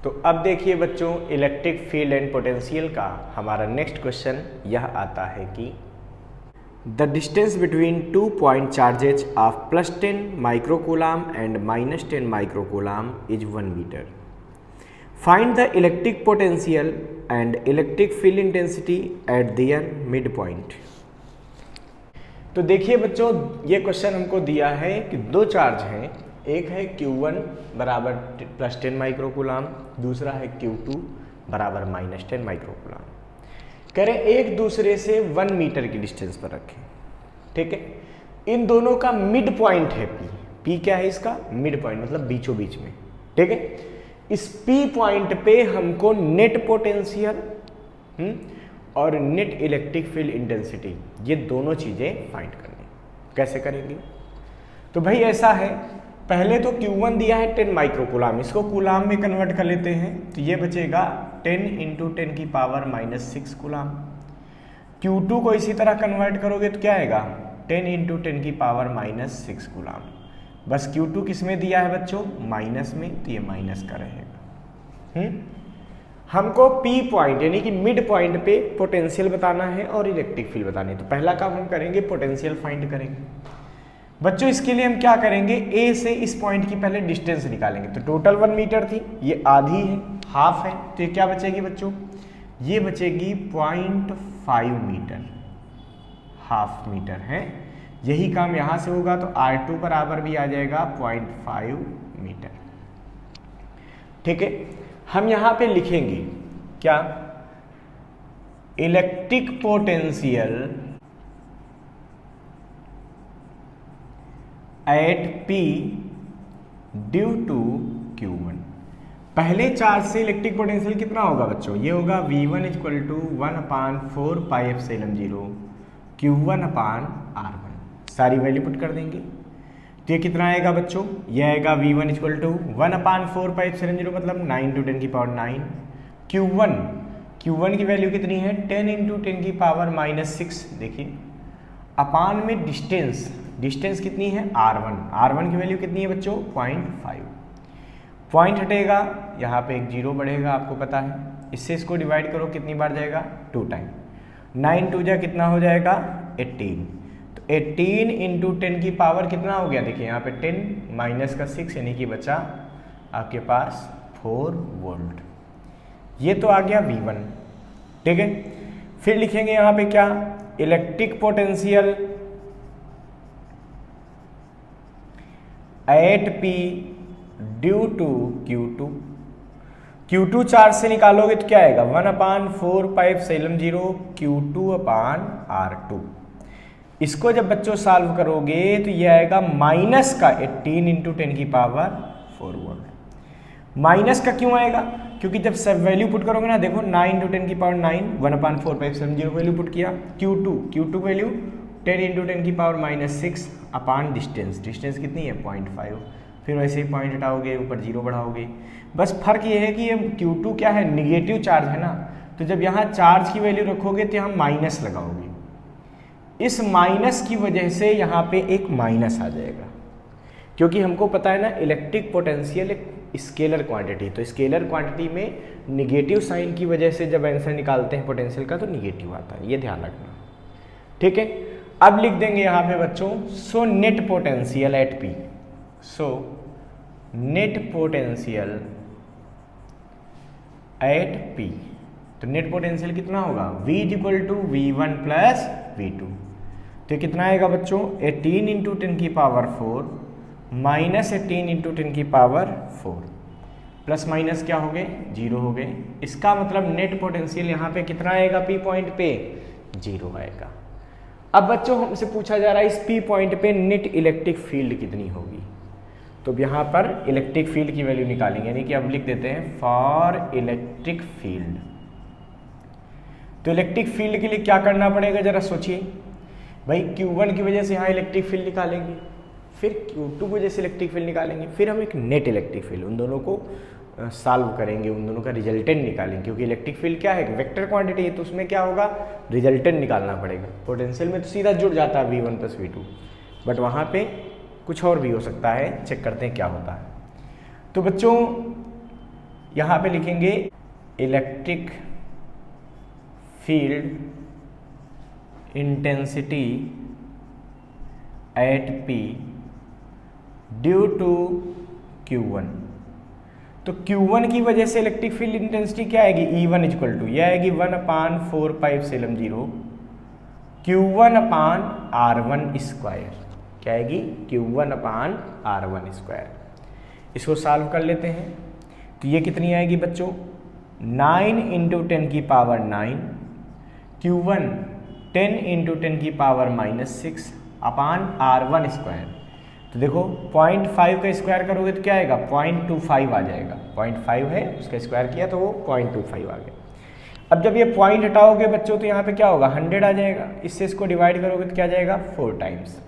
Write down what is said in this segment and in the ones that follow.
तो अब देखिए बच्चों, इलेक्ट्रिक फील्ड एंड पोटेंशियल का हमारा नेक्स्ट क्वेश्चन यह आता है कि the distance between 2 point charges of +10 microcoulomb and -10 microcoulomb is 1 metre. Find the electric potential and electric field intensity at their midpoint. तो देखिए बच्चों, ये क्वेश्चन हमको दिया है कि दो चार्ज हैं, एक है Q1 बराबर +10 माइक्रोकूलम, दूसरा है Q2 बराबर -10 माइक्रोकूलम। कह रहे एक दूसरे से 1 मीटर की डिस्टेंस पर रखें। ठीक है, इन दोनों का मिड पॉइंट है P। P क्या है इसका? मिड पॉइंट, मतलब बीचों बीच में। ठीक है, इस P पॉइंट पे हमको नेट पोटेंशियल और नेट इलेक्ट्रिक फील्ड इंटेंसिटी, ये दोनों चीजें फाइंड करनी। कैसे करेंगे? तो भाई ऐसा है, पहले तो Q1 दिया है 10 माइक्रोकूलम, इसको कूलम में कन्वर्ट कर लेते हैं तो ये बचेगा 10 × 10⁻⁻6 कूलम। Q2 को इसी तरह कन्वर्ट करोगे तो क्या आएगा? 10 × 10⁻6 कूलम। बस Q2 किस में दिया है बच्चों? माइनस में, तो ये माइनस का रहेगा। हमको P पॉइंट यानी कि मिड पॉइंट पे पोटेंशियल बताना है और इलेक्ट्रिक फील्ड बतानी है। तो पहला काम हम करेंगे, पोटेंशियल फाइंड करेंगे। बच्चों इसके लिए हम क्या करेंगे, A से इस पॉइंट की पहले डिस्टेंस निकालेंगे। तो टोटल 1 मीटर थी, ये आधी है, हाफ है, तो ये क्या बचेगी बच्चों? ये बचेगी 0.5 मीटर, हाफ मीटर है। यही काम यहाँ से होगा तो R2 बराबर भी आ जाएगा 0.5 मीटर। ठीक है, हम यहाँ पे लिखेंगे क्या? Electric potential at P due to Q1। पहले चार्ज से इलेक्ट्रिक पोटेंशियल कितना होगा बच्चों? ये होगा V1 = 1/4πε0 Q1/R1। सारी वैल्यू पुट कर देंगे तो ये कितना आएगा बच्चों? ये आएगा V1 = 1/4πε0 मतलब 9 × 10⁹। Q1 की वैल्यू कितनी है? 10 × 10⁻6। देखिए अपान में डिस्टेंस कितनी है? R1 की वैल्यू कितनी है बच्चों? 0.5। पॉइंट हटेगा, यहाँ पे एक 0 बढ़ेगा, आपको पता है। इससे इसको डिवाइड करो, कितनी बार जाएगा? 2 टाइम। 9 2 जा कितना हो जाएगा? 18। तो 18 × 10 की पावर कितना हो गया? देखिए यहाँ पे 10 माइनस का 6 यानी कि बचा आपके पास 4 वोल्ट। ये तो आ गया V1। ठीक है, फिर लिखेंगे यहाँ पे क्या? Electric potential at P due to Q2। Q2 charge से निकालोगे तो क्या आएगा? 1/4πε0 Q2/R2। इसको जब बच्चों सॉल्व करोगे तो ये आएगा माइनस का 18 × 10⁴ वोल्ट। माइनस का क्यों आएगा? क्योंकि जब सब वैल्यू पुट करोगे ना, देखो 9 × 10⁹, 1/4πε0 वैल्यू पुट किया। Q2 वैल्यू 10 × 10⁻6 अपान डिस्टेंस कितनी है? 0.5। फिर वैसे ही पॉइंट हटाओगे, ऊपर 0 बढ़ाओगे। बस फर्क ये है कि ये Q2 क्या है? निगेटिव चार्ज है ना, तो जब यहाँ चार्ज की वैल्यू रखोगे तो यहाँ माइनस लगाओगे। इस माइनस की वजह से यहाँ पे एक माइनस आ जाएगा, क्योंकि हमको पता है ना इलेक्ट्रिक पोटेंशियल एक स्केलर क्वांटिटी, तो स्केलर क्वांटिटी में निगेटिव साइन की वजह से जब आंसर निकालते हैं पोटेंशियल का तो निगेटिव आता है, ये ध्यान रखना। ठीक है, अब लिख देंगे यहाँ पे बच्चों, so net potential at P। So net potential at P, तो नेट पोटेंशियल कितना होगा? V = V1 + V2। तो कितना आएगा बच्चों? 18 × 10⁴ माइनस 18 × 10⁴ प्लस माइनस क्या हो गए? 0 हो गए। इसका मतलब नेट पोटेंशियल यहाँ पे कितना आएगा? P पॉइंट पे 0 आएगा। अब बच्चों हमसे पूछा जा रहा है इस P पॉइंट पे नेट इलेक्ट्रिक फील्ड कितनी होगी। तो यहाँ पर इलेक्ट्रिक फील्ड की वैल्यू निकालेंगे, यानी कि अब लिख देते हैं फॉर इलेक्ट्रिक फील्ड। तो इलेक्ट्रिक फील्ड के लिए क्या करना पड़ेगा जरा सोचिए भाई। Q1 की वजह से यहाँ इलेक्ट्रिक फील्ड निकालेंगे, फिर Q2 की वजह से इलेक्ट्रिक फील्ड निकालेंगे, फिर हम एक नेट इलेक्ट्रिक फील्ड, उन दोनों को सॉल्व करेंगे, उन दोनों का रिजल्टेंट निकालेंगे। क्योंकि इलेक्ट्रिक फील्ड क्या है? वेक्टर क्वांटिटी है, तो उसमें क्या होगा? रिजल्टेंट निकालना पड़ेगा। पोटेंशियल में तो सीधा जुड़ जाता है V1 + V2, बट वहाँ पे कुछ और भी हो सकता है, चेक करते हैं क्या होता है। तो बच्चों यहाँ पे लिखेंगे electric field intensity at P due to Q1। तो Q1 की वजह से इलेक्ट्रिक फील्ड इंटेंसिटी क्या आएगी, E1 इक्वल टू यह आएगी 1/4πε0 Q1/R1 स्क्वायर। क्या आएगी, Q1/R1 स्क्वायर। इसको सॉल्व कर लेते हैं तो ये कितनी आएगी बच्चों, 9 × 10⁻⁹ Q1 10 × 10⁻⁻6 अपान R1 स्क्वायर। तो देखो 0.5 का स्क्वायर करोगे तो क्या आएगा, 0.25 आ जाएगा। 0.5 है, उसका स्क्वायर किया तो वो 0.25 आ गया। अब जब ये पॉइंट हटाओगे बच्चों तो यहाँ पे क्या होगा, 100 आ जाएगा। इससे इसको डिवाइड करोगे तो क्या जाएगा, 4 टाइम्स।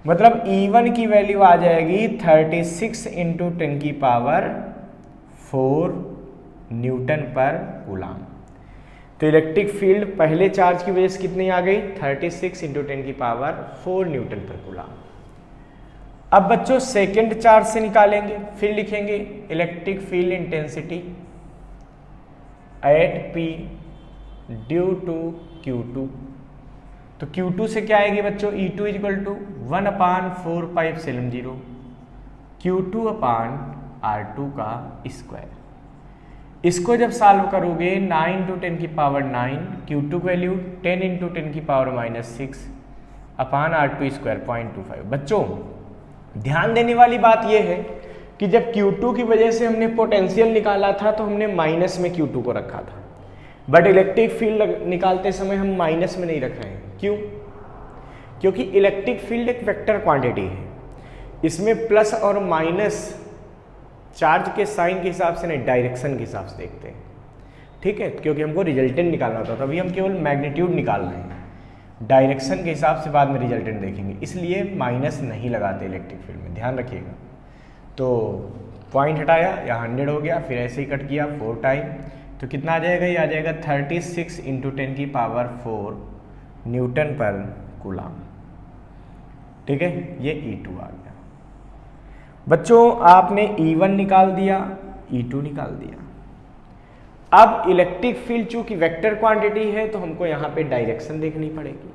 मतलब E1 की वैल्यू आ जाएगी 36 × 10⁻4 न्यूटन पर कूलाम। तो इलेक्ट्रिक फील्ड पहले चार्ज की वजह से कितनी आ गई, 36 × 10⁻4 न्यूटन पर कूलाम। अब बच्चों सेकेंड चार्ज से निकालेंगे, फिर लिखेंगे electric field intensity at P due to Q2। तो Q2 से क्या आएगी बच्चों, E2 इक्वल टू 1/4πε0 Q2/R2 का स्क्वायर। इसको जब सॉल्व करोगे 9 × 10⁹ Q2 की वैल्यू 10 × 10⁻⁻6 अपान R2 स्क्वायर 0.25। बच्चों ध्यान देने वाली बात यह है कि जब Q2 की वजह से हमने पोटेंशियल निकाला था तो हमने माइनस में Q2 को रखा था, बट इलेक्ट्रिक फील्ड निकालते समय हम माइनस में नहीं रख रहे हैं। क्यों, क्योंकि इलेक्ट्रिक फील्ड एक वेक्टर क्वांटिटी है, इसमें प्लस और माइनस चार्ज के साइन के हिसाब से नहीं, डायरेक्शन के हिसाब से देखते हैं। ठीक है, क्योंकि हमको रिजल्टेंट निकालना होता था, अभी हम केवल मैग्नीट्यूड निकाल रहे हैं, डायरेक्शन के हिसाब से बाद में रिजल्टेंट देखेंगे, इसलिए माइनस नहीं लगाते इलेक्ट्रिक फील्ड में, ध्यान रखिएगा। तो पॉइंट हटाया, यहाँ 100 हो गया, फिर ऐसे ही कट किया 4 टाइम, तो कितना आ जाएगा, ये आ जाएगा 36 × 10⁻4 न्यूटन पर कूलाम। ठीक है, ये E2 आ गया। बच्चों आपने E1 निकाल दिया, E2 निकाल दिया। अब इलेक्ट्रिक फील्ड चूंकि वेक्टर क्वांटिटी है तो हमको यहाँ पे डायरेक्शन देखनी पड़ेगी।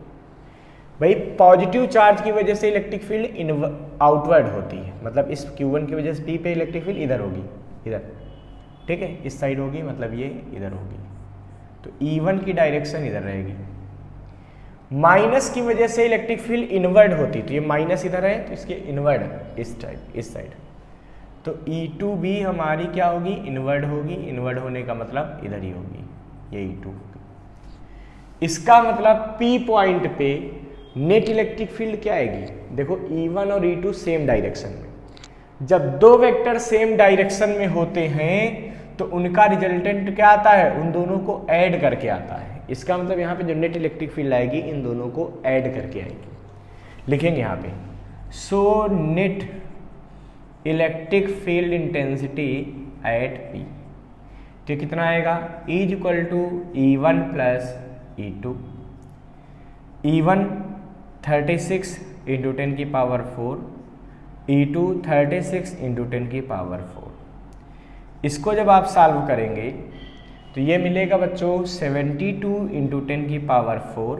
भाई पॉजिटिव चार्ज की वजह से इलेक्ट्रिक फील्ड आउटवर्ड होती है, मतलब इस Q1 की वजह से P पे इलेक्ट्रिक फील्ड इधर होगी, इधर, ठीक है, इस साइड होगी, मतलब ये इधर होगी। तो E1 की डायरेक्शन इधर रहेगी। माइनस की वजह से इलेक्ट्रिक फील्ड इनवर्ड होती, तो ये माइनस इधर है तो इसके इनवर्ड इस टाइप, इस साइड। तो E2 भी हमारी क्या होगी, इनवर्ड होगी। इनवर्ड होने का मतलब इधर ही होगी, ये E2 होगी। इसका मतलब P पॉइंट पे नेट इलेक्ट्रिक फील्ड क्या आएगी, देखो E1 और E2 सेम डायरेक्शन में। जब दो वेक्टर सेम डायरेक्शन में होते हैं तो उनका रिजल्टेंट क्या आता है, उन दोनों को ऐड करके आता है। इसका मतलब यहाँ पे जो नेट इलेक्ट्रिक फील्ड आएगी इन दोनों को ऐड करके आएगी। लिखेंगे यहाँ पे, so net electric field intensity at P, तो कितना आएगा, E = E1 + E2। E1 36 × 10⁻4, E2 36 × 10⁻4। इसको जब आप सॉल्व करेंगे तो ये मिलेगा बच्चों 72 × 10⁻4,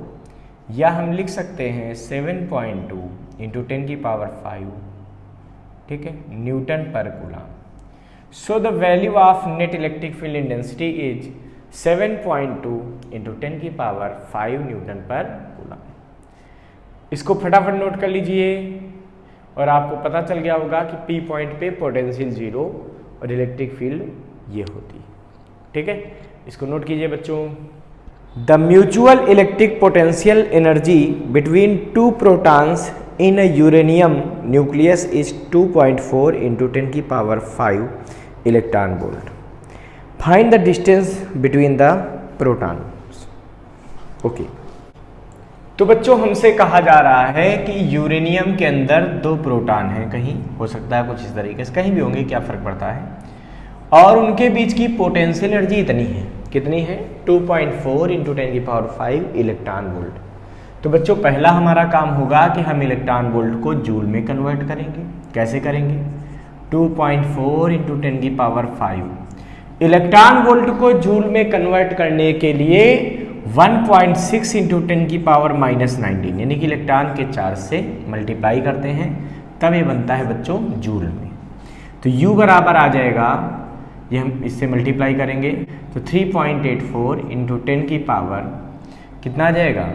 या हम लिख सकते हैं 7.2 × 10⁵, ठीक है, न्यूटन पर coulomb. So the value of net electric field intensity is 7.2 × 10⁵ Newton पर कूलाम। इसको फटाफट नोट कर लीजिए और आपको पता चल गया होगा कि P पॉइंट पे पोटेंशियल 0 और इलेक्ट्रिक फील्ड ये होती है। ठीक है, इसको नोट कीजिए बच्चों। The mutual electric potential energy between two protons in a uranium nucleus is 2.4 × 10⁵ electron volt. Find the distance between the protons. Okay. तो बच्चों हमसे कहा जा रहा है कि यूरेनियम के अंदर 2 प्रोटॉन हैं, कहीं हो सकता है कुछ इस तरीके से, कहीं भी होंगे, क्या फ़र्क पड़ता है, और उनके बीच की पोटेंशियल एनर्जी इतनी है, कितनी है, 2.4 × 10⁵ इलेक्ट्रॉन वोल्ट। तो बच्चों पहला हमारा काम होगा कि हम इलेक्ट्रॉन वोल्ट को जूल में कन्वर्ट करेंगे। कैसे करेंगे, 2.4 × 10⁵, इलेक्ट्रॉन वोल्ट को जूल में कन्वर्ट करने के लिए 1.6 इंटू 10 की पावर -19 यानी कि इलेक्ट्रॉन के चार्ज से मल्टीप्लाई करते हैं, तब ये बनता है बच्चों जूल में। तो U बराबर आ जाएगा, ये हम इससे मल्टीप्लाई करेंगे तो 3.84 इंटू 10 की पावर कितना आ जाएगा,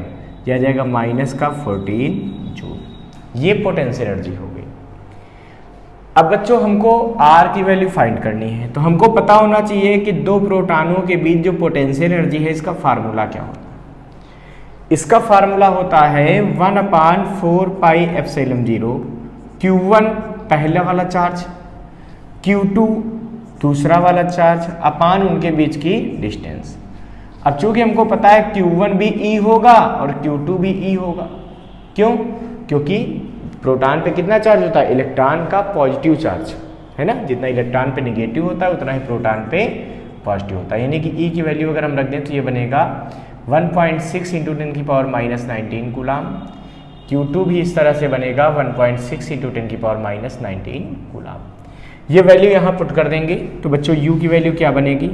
यह आ जाएगा -14 जूल। ये पोटेंशियल एनर्जी हो गई। अब बच्चों हमको R की वैल्यू फाइंड करनी है, तो हमको पता होना चाहिए कि दो प्रोटॉनों के बीच जो पोटेंशियल एनर्जी है इसका फार्मूला क्या होता है। इसका फार्मूला होता है 1/4 पाई एप्सिलॉन 0 Q1 पहला वाला चार्ज, Q2 दूसरा वाला चार्ज अपान उनके बीच की डिस्टेंस। अब चूंकि हमको पता है Q1 भी E होगा और Q2 भी E होगा। क्यों? क्योंकि प्रोटॉन पे कितना चार्ज होता है, इलेक्ट्रॉन का पॉजिटिव चार्ज है ना, जितना इलेक्ट्रॉन पे निगेटिव होता है उतना ही प्रोटॉन पे पॉजिटिव होता है। यानी कि E की वैल्यू अगर हम रख दें तो ये बनेगा 1.6 इंटू 10 की पावर -19 कूलाम। Q2 भी इस तरह से बनेगा 1.6 इंटू 10 की पावर -19 कूलाम। ये वैल्यू यहाँ पुट कर देंगे तो बच्चों U की वैल्यू क्या बनेगी,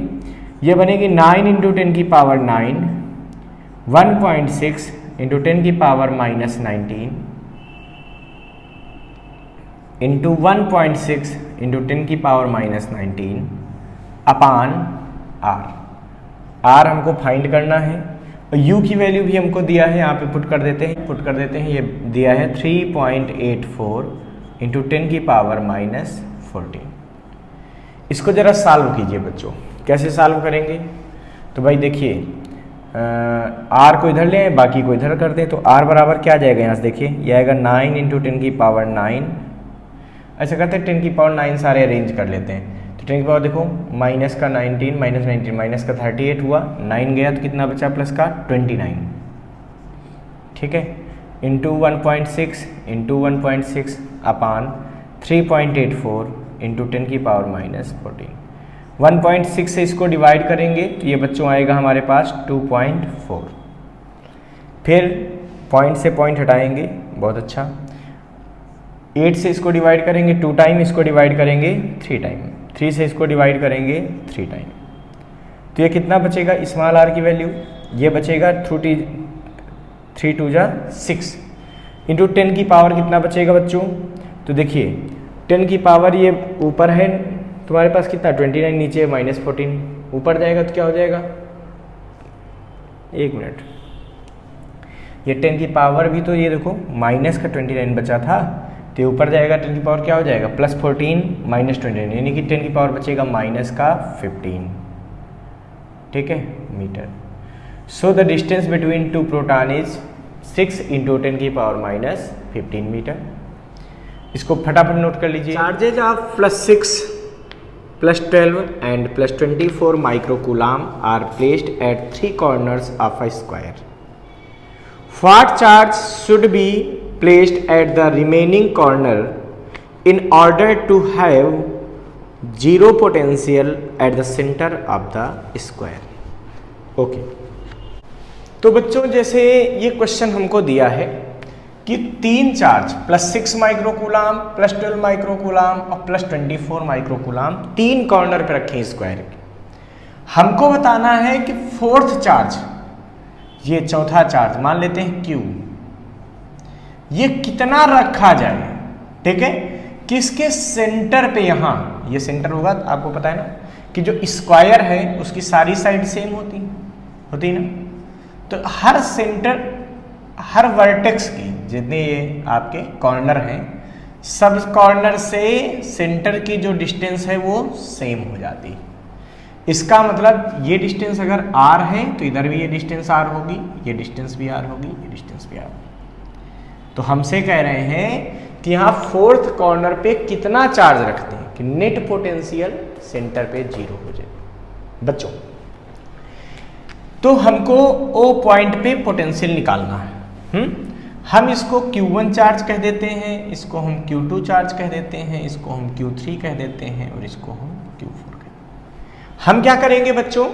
ये बनेगी 9 इंटू 10 की पावर 9, 1.6 इंटू 10 की पावर -19 इंटू 1.6 इंटू 10 की पावर -19 अपान R हमको फाइंड करना है। और U की वैल्यू भी हमको दिया है, यहाँ पे पुट कर देते हैं, ये दिया है 3.84 इंटू 10 की पावर -14। इसको जरा सॉल्व कीजिए बच्चों। कैसे सॉल्व करेंगे, तो भाई देखिए R को इधर लें, बाकी को इधर कर दें, तो R बराबर क्या आ जाएगा, यहाँ से देखिए ये आएगा 9 इंटू 10 की पावर 9। ऐसा करते हैं 10 की पावर 9 सारे अरेंज कर लेते हैं। तो 10 की पावर देखो माइनस का 19 माइनस का 38 हुआ, 9 गया तो कितना बचा प्लस का 29, ठीक है, इंटू 1.6 इंटू 1.6 अपान 3.84 इंटू 10 की पावर -14। 1.6 से इसको डिवाइड करेंगे तो ये बच्चों आएगा हमारे पास 2.4। फिर पॉइंट से पॉइंट हटाएंगे, बहुत अच्छा। 8 से इसको डिवाइड करेंगे 2 टाइम, इसको डिवाइड करेंगे 3 टाइम, 3 से इसको डिवाइड करेंगे 3 टाइम। तो ये कितना बचेगा स्मॉल r की वैल्यू, ये बचेगा 3 2 जा 6 इंटू 10 की पावर कितना बचेगा बच्चों, तो देखिए 10 की पावर ये ऊपर है तुम्हारे पास कितना 29, नीचे -14, ऊपर जाएगा तो क्या हो जाएगा, 1 मिनट, ये 10 की पावर भी तो ये देखो माइनस का 29 बचा था, तो ऊपर जाएगा 10 की पावर क्या हो जाएगा +14 -29, यानी कि 10 की पावर बचेगा माइनस का 15, ठीक है, metre. So the distance between two proton is 6 into 10 की पावर -15 मीटर। इसको फटाफट नोट कर लीजिए। Charges of +6 +12 and +24 microcoulomb are placed at 3 corners of a square. What charge should be placed at the remaining corner in order to have zero potential at the center of the square? Okay. तो बच्चों जैसे ये question हमको दिया है कि 3 charge +6 microcoulomb, +12 microcoulomb और +24 microcoulomb 3 corner पे रखे स्क्वायर के। हमको बताना है कि 4th चार्ज, ये चौथा चार्ज मान लेते हैं Q, ये कितना रखा जाए, ठीक है, किसके सेंटर पे, यहाँ ये सेंटर होगा, आपको पता है ना कि जो स्क्वायर है उसकी सारी साइड सेम होती ना, तो हर सेंटर, हर वर्टेक्स की जितने ये आपके कॉर्नर हैं, सब कॉर्नर से सेंटर की जो डिस्टेंस है वो सेम हो जाती है। इसका मतलब ये डिस्टेंस अगर r है तो इधर भी ये डिस्टेंस r होगी, ये डिस्टेंस भी r होगी, ये डिस्टेंस भी r होगी। तो हमसे कह रहे हैं कि यहाँ 4th कॉर्नर पे कितना चार्ज रखते हैं कि नेट पोटेंशियल सेंटर पे 0 हो जाए बच्चों। तो हमको O पॉइंट पे पोटेंशियल निकालना है। हम इसको Q1 चार्ज कह देते हैं, इसको हम Q2 चार्ज कह देते हैं, इसको हम Q3 कह देते हैं और इसको हम Q4 हम क्या करेंगे बच्चों,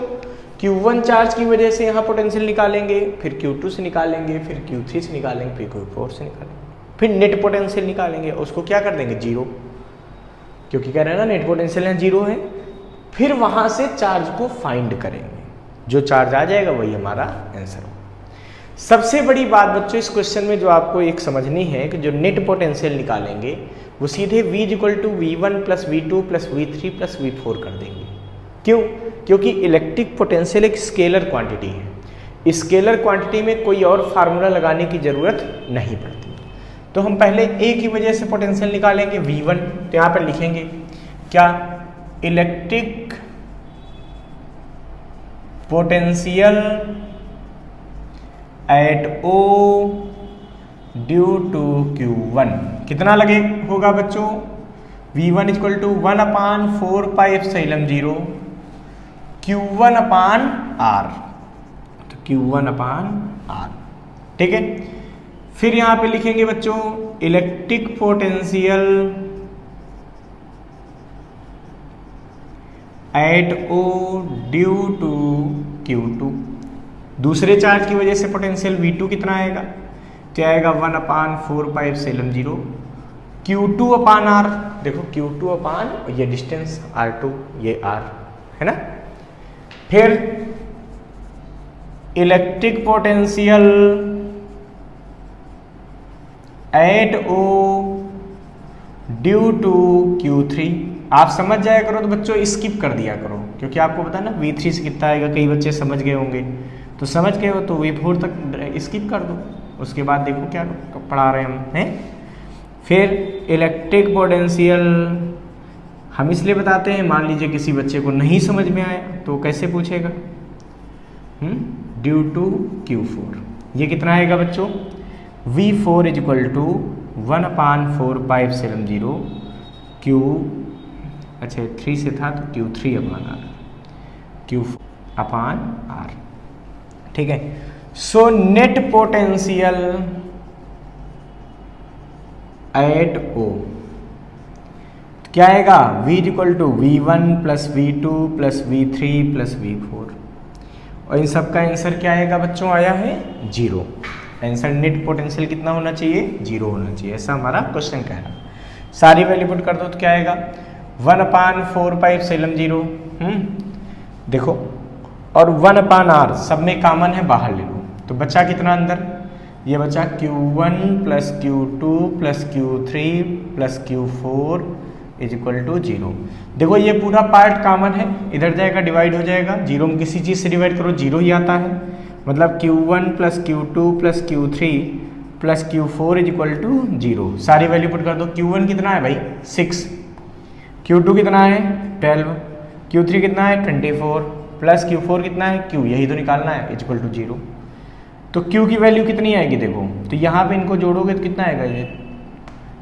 Q1 चार्ज की वजह से यहाँ पोटेंशियल निकालेंगे, फिर Q2 से निकालेंगे, फिर Q3 से निकालेंगे, फिर Q4 से निकालेंगे, फिर नेट पोटेंशियल निकालेंगे, उसको क्या कर देंगे 0, क्योंकि कह रहे हैं ना नेट पोटेंशियल यहाँ 0 है। फिर वहाँ से चार्ज को फाइंड करेंगे, जो चार्ज आ जाएगा वही हमारा आंसर होगा। सबसे बड़ी बात बच्चों इस क्वेश्चन में जो आपको एक समझनी है कि जो नेट पोटेंशियल निकालेंगे वो सीधे V = V1 + V2 + V3 + V4 कर देंगे। क्यों? क्योंकि इलेक्ट्रिक पोटेंशियल एक स्केलर क्वांटिटी है। स्केलर क्वांटिटी में कोई और फार्मूला लगाने की ज़रूरत नहीं पड़ती। तो हम पहले A की वजह से पोटेंशियल निकालेंगे V1, तो यहाँ पर लिखेंगे क्या, electric potential at O due to Q1 कितना लगे होगा बच्चों, V1 = 1/4πε0 Q1/R, तो Q1/R, ठीक है। फिर यहां पे लिखेंगे बच्चों electric potential at O due to Q2, दूसरे चार्ज की वजह से पोटेंशियल V2 कितना आएगा, तो आएगा 1/4πε0 Q2/R, देखो Q2/, ये डिस्टेंस R2, ये R है ना। फिर electric potential at O due to Q3, आप समझ जाया करो तो बच्चों स्किप कर दिया करो, क्योंकि आपको पता है ना V3 से कितना आएगा, कई बच्चे समझ गए होंगे, तो समझ गए हो तो V4 तक स्किप कर दो, उसके बाद देखो क्या पढ़ा रहे हम हैं। फिर इलेक्ट्रिक पोटेंशियल हम इसलिए बताते हैं, मान लीजिए किसी बच्चे को नहीं समझ में आया तो कैसे पूछेगा, ड्यू टू Q4, ये कितना आएगा बच्चों, V4 = 1/4πε0 Q, अच्छा 3 से था तो Q3/R, Q4/R, ठीक है। So net potential at O क्या आएगा, V = V1 + V2 + V3 + V4, और इन सब का आंसर क्या आएगा बच्चों, आया है 0। आंसर नेट पोटेंशियल कितना होना चाहिए, 0 होना चाहिए, ऐसा हमारा क्वेश्चन कह रहा है। सारी वैल्यू पुट कर दो तो क्या आएगा, 1/4πε0, देखो, और 1/R सब में कॉमन है, बाहर ले लो, तो बचा कितना अंदर, ये बचा Q1 + Q2 + Q3 + Q4 = 0। देखो ये पूरा पार्ट कॉमन है, इधर जाएगा डिवाइड हो जाएगा, 0 में किसी चीज़ से डिवाइड करो 0 ही आता है, मतलब Q1 + Q2 + Q3 + Q4 = 0। सारी वैल्यू पुट कर दो, Q1 कितना है भाई 6, Q2 कितना है 12, Q3 कितना है 24 + Q4 कितना है Q, यही तो निकालना है, = 0। तो Q की वैल्यू कितनी आएगी देखो, तो यहाँ पे इनको जोड़ोगे तो कितना आएगा,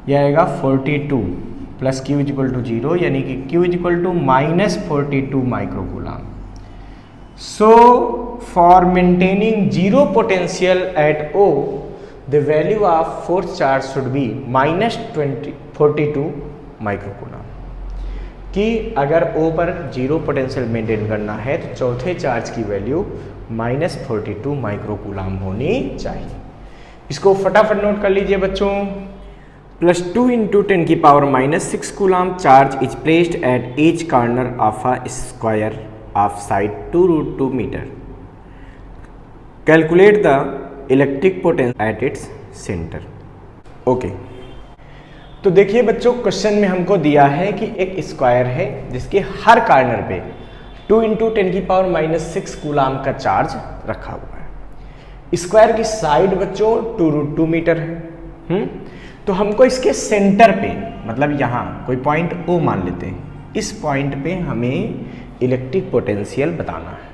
ये आएगा 42 + Q = 0, यानी कि Q = -42 microcoulomb. So for maintaining 0 potential at O the value of fourth charge should be -42 microcoulomb, कि अगर O पर 0 पोटेंशियल मेंटेन करना है तो चौथे चार्ज की वैल्यू -42 माइक्रोकूलम होनी चाहिए। इसको फटाफट नोट कर लीजिए बच्चों। +2 × 10⁻⁻6 coulomb charge is placed at each corner of a square of side 2√2 metre. Calculate the electric potential at its centre. Okay, तो देखिए बच्चों क्वेश्चन में हमको दिया है कि एक स्क्वायर है जिसके हर कॉर्नर पे 2 × 10⁻⁻6 कूलम का चार्ज रखा हुआ है। स्क्वायर की साइड बच्चों 2√2 मीटर है। तो हमको इसके सेंटर पे, मतलब यहाँ कोई पॉइंट O मान लेते हैं, इस पॉइंट पे हमें इलेक्ट्रिक पोटेंशियल बताना है।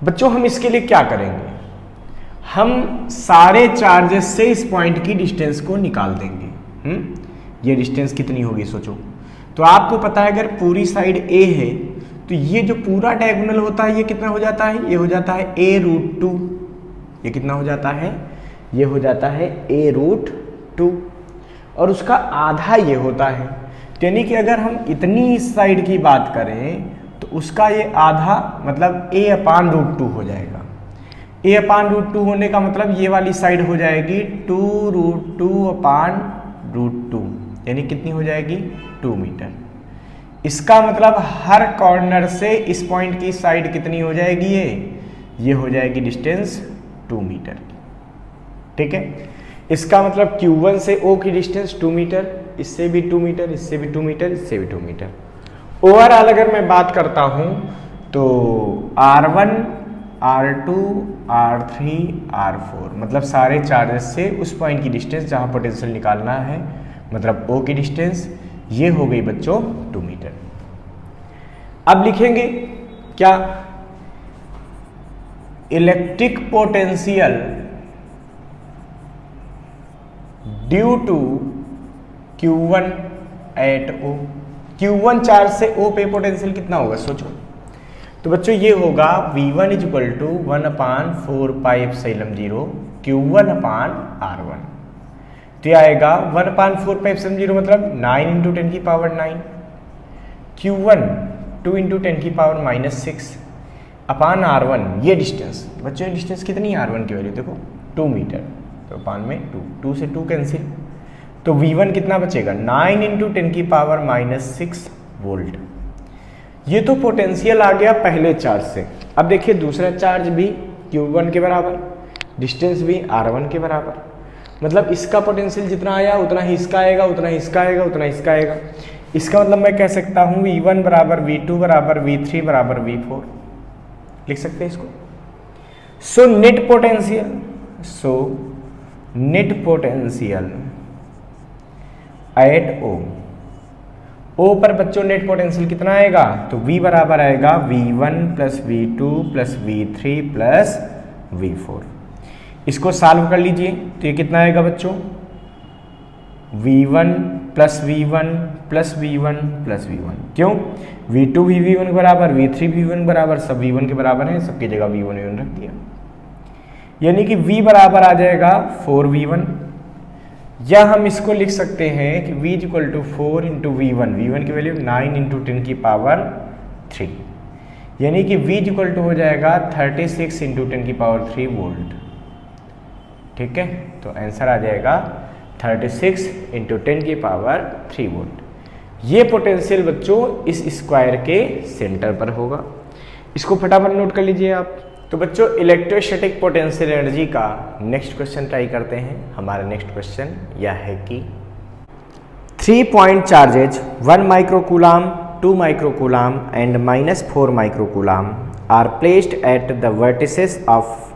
बच्चों हम इसके लिए क्या करेंगे, हम सारे चार्जेस से इस पॉइंट की डिस्टेंस को निकाल देंगे। ये डिस्टेंस कितनी होगी सोचो। तो आपको पता है अगर पूरी साइड A है तो ये जो पूरा डायगोनल होता है ये कितना हो जाता है, ये हो जाता है A√2। ये कितना हो जाता है, ये हो जाता है A√2, और उसका आधा ये होता है। यानी कि अगर हम इतनी इस साइड की बात करें तो उसका ये आधा मतलब A/√2 हो जाएगा। A/√2 होने का मतलब ये वाली साइड हो जाएगी 2√2/√2, यानी कितनी हो जाएगी 2 मीटर। इसका मतलब हर कॉर्नर से इस पॉइंट की साइड कितनी हो जाएगी, ये हो जाएगी डिस्टेंस 2 मीटर की। ठीक है, इसका मतलब Q1 से O की डिस्टेंस 2 मीटर, इससे भी 2 मीटर, इससे भी 2 मीटर, इससे भी 2 मीटर। ओवरऑल अगर मैं बात करता हूं तो R1, R2, R3, R4 मतलब सारे चार्जेस से उस पॉइंट की डिस्टेंस जहां पोटेंशियल निकालना है, मतलब O की डिस्टेंस, ये हो गई बच्चों 2 मीटर। अब लिखेंगे क्या, electric potential due to Q1 at O। Q1 charge से O पे पोटेंशियल कितना होगा सोचो। तो बच्चों ये होगा V1 equal to 1/4πε0 Q1 upon R1। तो ये आएगा 1/4πε0 मतलब 9 × 10⁻⁹ Q1 2 × 10⁻⁻6 अपान R1। ये डिस्टेंस बच्चों, ये डिस्टेंस कितनी है R1 की वैल्यू देखो 2 मीटर, तो अपान में 2 से 2 कैंसिल, तो V1 कितना बचेगा 9 × 10⁻⁻6 वोल्ट। ये तो पोटेंशियल आ गया पहले चार्ज से। अब देखिए दूसरा चार्ज भी Q1 के बराबर, डिस्टेंस भी R1 के बराबर, मतलब इसका पोटेंशियल जितना आया उतना ही इसका आएगा, उतना ही इसका आएगा, उतना ही इसका आएगा। इसका मतलब मैं कह सकता हूँ V1 बराबर V2 बराबर V3 बराबर V4 लिख सकते हैं इसको। So net potential at O पर बच्चों नेट पोटेंशियल कितना आएगा, तो V बराबर आएगा V1 plus V2 plus V3 plus V4। इसको सॉल्व कर लीजिए तो ये कितना आएगा बच्चों, V1 plus V1 plus V1 plus V1। क्यों, V2 भी V1 के बराबर, V3 भी V1 बराबर, सब V1 के बराबर है, सबकी जगह V1 रख दिया। यानी कि V बराबर आ जाएगा 4V1, या हम इसको लिख सकते हैं कि V इक्वल टू 4 × V1 की वैल्यू 9 × 10⁻3, यानी कि V इक्वल टू हो जाएगा 36 × 10⁻3 वोल्ट। ठीक है, तो आंसर आ जाएगा 36 × 10⁻3 वोल्ट। ये पोटेंशियल बच्चों इस स्क्वायर के सेंटर पर होगा। इसको फटाफट नोट कर लीजिए आप। तो बच्चों इलेक्ट्रोस्टैटिक पोटेंशियल एनर्जी का नेक्स्ट क्वेश्चन ट्राई करते हैं। हमारा नेक्स्ट क्वेश्चन यह है कि 3 point charges 1 microcoulomb, 2 microcoulomb and -4 microcoulomb are placed at the vertices of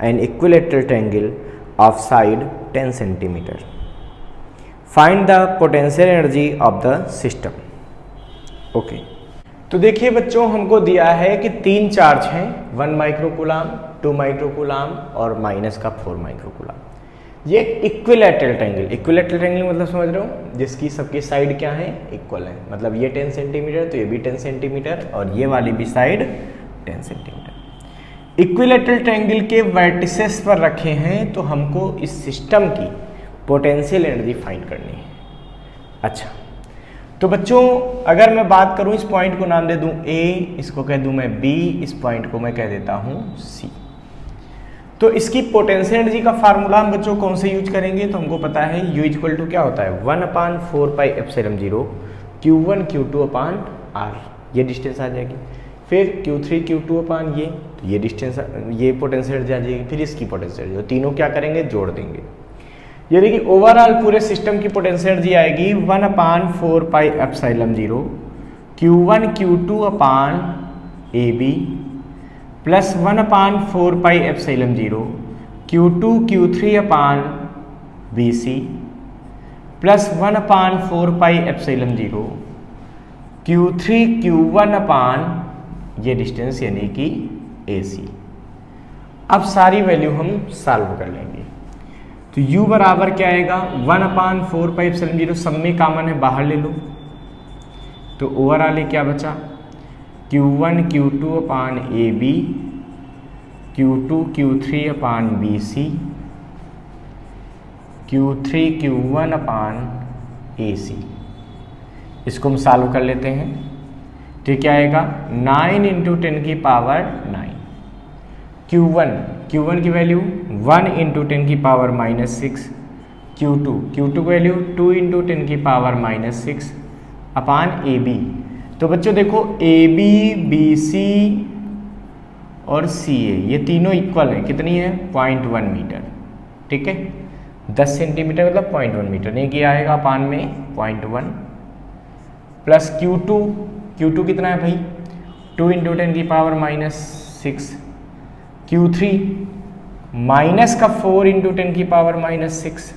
an equilateral triangle of side 10 centimetre. Find the potential energy of the system. Okay, तो देखिए बच्चों हमको दिया है कि 3 चार्ज हैं, 1 माइक्रोकूलम, 2 माइक्रोकूलम और -4 माइक्रोकूलम। ये इक्विलेटरल ट्रायंगल मतलब समझ रहे हो, जिसकी सबकी साइड क्या है, इक्वल है। मतलब ये 10 सेंटीमीटर तो ये भी 10 सेंटीमीटर और ये वाली भी साइड 10 सेंटीमीटर। इक्विलेटरल ट्रायंगल के वर्टिसेस पर रखे हैं, तो हमको इस सिस्टम की पोटेंशियल एनर्जी फाइंड करनी है। अच्छा, तो बच्चों अगर मैं बात करूं, इस पॉइंट को नाम दे दूं A, इसको कह दूं मैं B, इस पॉइंट को मैं कह देता हूं C। तो इसकी पोटेंशियल एनर्जी का फार्मूला हम बच्चों कौन से यूज करेंगे, तो हमको पता है U इक्वल टू क्या होता है 1/4πε0 Q1 Q2 अपान R, ये डिस्टेंस आ जाएगी। फिर Q3 Q2 अपान ये, तो ये डिस्टेंस, ये पोटेंशियल एनर्जी आ जाएगी। फिर इसकी पोटेंशियल एनर्जी, तीनों क्या करेंगे, जोड़ देंगे। यानी कि ओवरऑल पूरे सिस्टम की पोटेंशियल एनर्जी आएगी 1/4πε0 Q1 Q2 अपान AB प्लस 1/4πε0 Q2 Q3 अपान BC प्लस 1/4πε0 Q3 Q1 अपान ये डिस्टेंस यानी कि AC। अब सारी वैल्यू हम सॉल्व कर लेंगे। तो U बराबर क्या आएगा 1/4πε0, सब में कॉमन है, बाहर ले लो। तो ओवरऑल क्या बचा, Q1 Q2 अपान AB, Q2 Q3 अपान BC, Q3 Q1 अपान AC। इसको हम सॉल्व कर लेते हैं। तो क्या आएगा 9 × 10⁻9। Q1 की वैल्यू 1 × 10⁻⁻6, Q2 की वैल्यू 2 × 10⁻⁻6 अपान AB, तो बच्चों देखो ए बी, बी सी और सी ए ये तीनों इक्वल है, कितनी है 0.1 मीटर, ठीक है। 10 सेंटीमीटर मतलब 0.1 मीटर, नहीं किया आएगा अपान में 0.1 प्लस Q2 कितना है भाई 2 इंटू 10 की पावर -6, Q3 माइनस का 4 इंटू 10 की पावर -6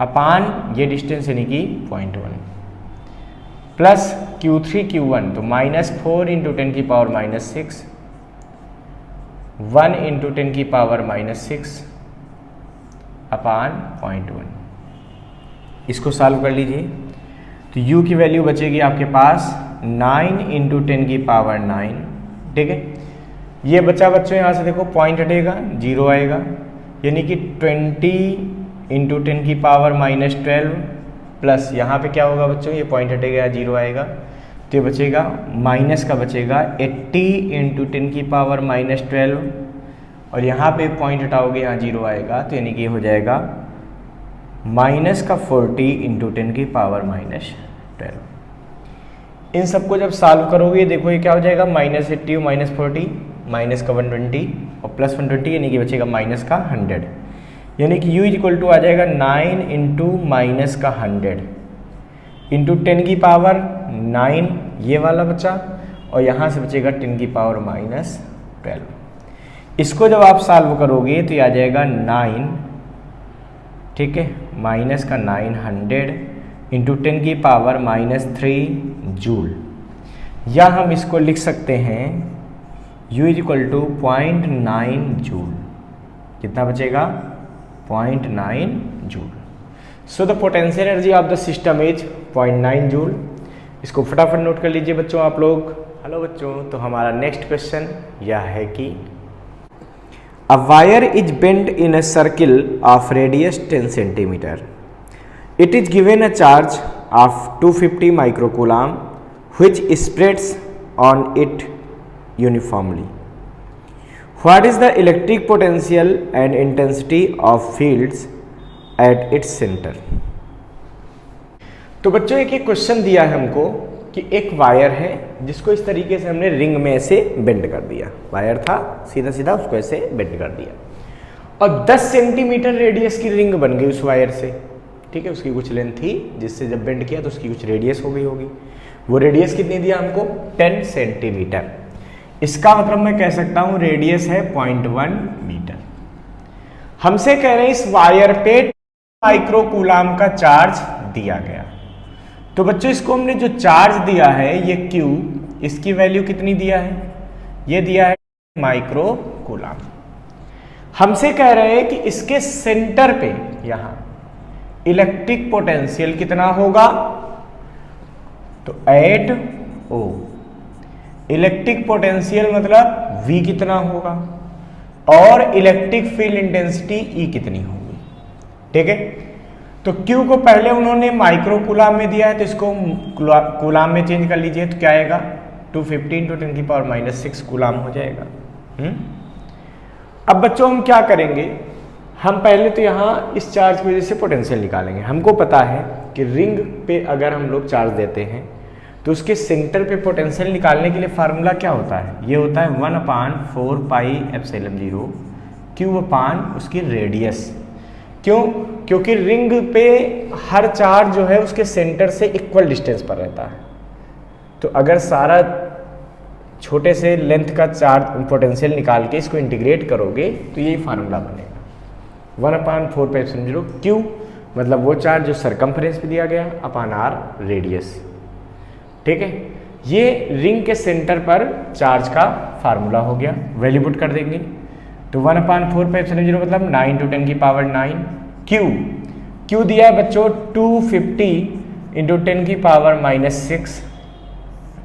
अपान ये डिस्टेंस यानी कि 0.1 प्लस Q3 Q1 तो -4 इंटू 10 की पावर -6 1 इंटू 10 की पावर -6 अपान 0.1। इसको सॉल्व कर लीजिए तो u की वैल्यू बचेगी आपके पास 9 इंटू 10 की पावर 9, ठीक है। ये बचा बच्चों यहाँ से देखो पॉइंट हटेगा 0 आएगा, यानी कि 20 इंटू 10 की पावर -12 प्लस यहाँ पे क्या होगा बच्चों, ये पॉइंट हटेगा 0 आएगा, तो ये बचेगा माइनस का बचेगा 80 इंटू 10 की पावर -12 और यहाँ पे पॉइंट हटाओगे यहाँ 0 आएगा, तो यानी कि हो जाएगा माइनस का 40 इंटू 10 की पावर -12। इन सबको जब सॉल्व करोगे देखो ये क्या हो जाएगा -80 और -40 माइनस का 120 और प्लस 120 यानी कि बचेगा माइनस का 100, यानी कि u इक्वल टू आ जाएगा 9 इंटू माइनस का 100 इंटू 10 की पावर 9 ये वाला बचा और यहाँ से बचेगा 10 की पावर -12। इसको जब आप सॉल्व करोगे तो ये आ जाएगा 9, ठीक है, माइनस का 900 इंटू 10 की पावर -3 जूल, या हम इसको लिख सकते हैं u इक्वल टू 0.9 जूल। कितना बचेगा 0.9 joule. So the potential energy of the system is 0.9 joule. इसको फटाफट नोट कर लीजिए बच्चों आप लोग। हेलो बच्चों, तो हमारा नेक्स्ट क्वेश्चन यह है कि a wire is bent in a circle of radius 10 centimetre. It is given a charge of 250 microcoulomb which spreads on it uniformly. What is the electric potential and intensity of fields at its center? तो बच्चों एक question दिया है हमको कि एक wire है जिसको इस तरीके से हमने रिंग में ऐसे बेंड कर दिया, वायर था सीधा सीधा उसको ऐसे बेंड कर दिया और 10 सेंटीमीटर रेडियस की रिंग बन गई उस वायर से, ठीक है। उसकी कुछ लेंथ थी जिससे जब बेंड किया तो उसकी कुछ रेडियस हो गई होगी। वो रेडियस कितनी दिया हमको 10 सेंटीमीटर। इसका मतलब मैं कह सकता हूं रेडियस है 0.1 मीटर। हमसे कह रहे हैं इस वायर पे माइक्रोकूलम का चार्ज दिया गया। तो बच्चों इसको हमने जो चार्ज दिया है ये Q, इसकी वैल्यू कितनी दिया है, ये दिया है माइक्रोकूलम। हमसे कह रहे हैं कि इसके सेंटर पे यहां इलेक्ट्रिक पोटेंशियल कितना होगा, तो एट O इलेक्ट्रिक पोटेंशियल मतलब V कितना होगा और इलेक्ट्रिक फील्ड इंटेंसिटी E कितनी होगी, ठीक है। तो Q को पहले उन्होंने माइक्रोकूलम में दिया है तो इसको कूलम में चेंज कर लीजिए, तो क्या आएगा 250 इंटू 10 की पावर -6 कूलम हो जाएगा। अब बच्चों हम क्या करेंगे, हम पहले तो यहाँ इस चार्ज की वजह से पोटेंशियल निकालेंगे। हमको पता है कि रिंग पे अगर हम लोग चार्ज देते हैं तो उसके सेंटर पे पोटेंशियल निकालने के लिए फार्मूला क्या होता है, ये होता है 1/4 पाई एप्सिलॉन 0 Q अपान उसकी रेडियस। क्यों, क्योंकि रिंग पे हर चार्ज जो है उसके सेंटर से इक्वल डिस्टेंस पर रहता है। तो अगर सारा छोटे से लेंथ का चार्ज पोटेंशियल निकाल के इसको इंटीग्रेट करोगे तो यही फार्मूला बनेगा 1/4 पाई एप्सिलॉन 0 Q मतलब वो चार्ज जो सरकमफ्रेंस पे दिया गया अपान R रेडियस, ठीक है। ये रिंग के सेंटर पर चार्ज का फार्मूला हो गया। वैल्यू पुट कर देंगे तो 1/4 पाई एप्सिलॉन 0 मतलब 9 × 10 की पावर 9। Q दिया है बच्चों 250 इंटू 10 की पावर -6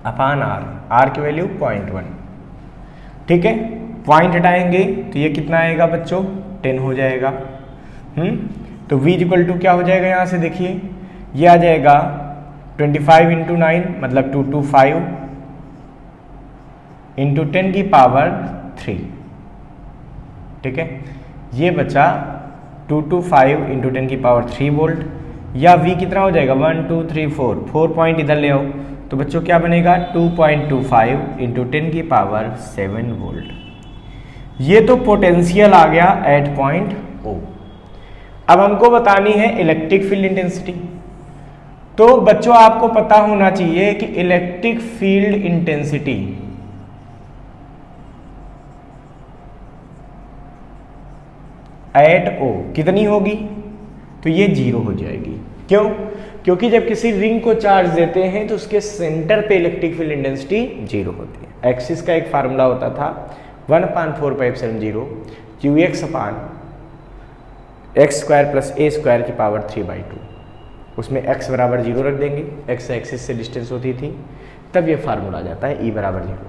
अपान R की वैल्यू 0.1, ठीक है। पॉइंट हटाएंगे तो ये कितना आएगा बच्चों 10 हो जाएगा। तो V इक्वल टू क्या हो जाएगा, यहाँ से देखिए ये आ जाएगा 25 इंटू 9 मतलब 225 इंटू 10 की पावर 3, ठीक है। ये बचा 225 इंटू 10 की पावर 3 वोल्ट, या V कितना हो जाएगा 1 2 3 4 पॉइंट इधर ले आओ तो बच्चों क्या बनेगा 2.25 इंटू 10⁻7 वोल्ट। ये तो पोटेंशियल आ गया एट पॉइंट O। अब हमको बतानी है इलेक्ट्रिक फील्ड इंटेंसिटी। तो बच्चों आपको पता होना चाहिए कि electric field intensity eight O कितनी होगी, तो ये 0 हो जाएगी। क्यों? क्योंकि जब किसी रिंग को चार्ज देते हैं तो उसके सेंटर पे इलेक्ट्रिक फील्ड इंटेंसिटी 0 होती है। एक्सिस का एक फार्मूला होता था 1/4πε0 Qx अपान x² + a² की पावर 3/2। उसमें x बराबर 0 रख देंगे, x एक्सिस से डिस्टेंस होती थी, तब ये फार्मूला आ जाता है E बराबर 0।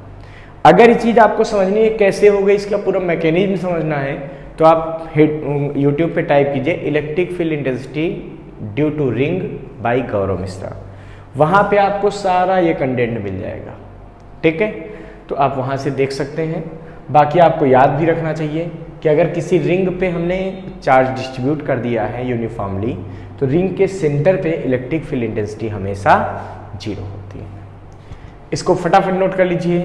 अगर ये चीज़ आपको समझनी है कैसे हो गई, इसका पूरा मैकेनिज्म समझना है, तो आप यूट्यूब पे टाइप कीजिए electric field intensity due to ring by Gaurav Mishra. वहाँ पे आपको सारा ये कंटेंट मिल जाएगा। ठीक है, तो आप वहाँ से देख सकते हैं। बाकी आपको याद भी रखना चाहिए कि अगर किसी रिंग पे हमने चार्ज डिस्ट्रीब्यूट कर दिया है यूनिफॉर्मली, तो रिंग के सेंटर पे इलेक्ट्रिक फील्ड इंटेंसिटी हमेशा 0 होती है। इसको फटाफट नोट कर लीजिए।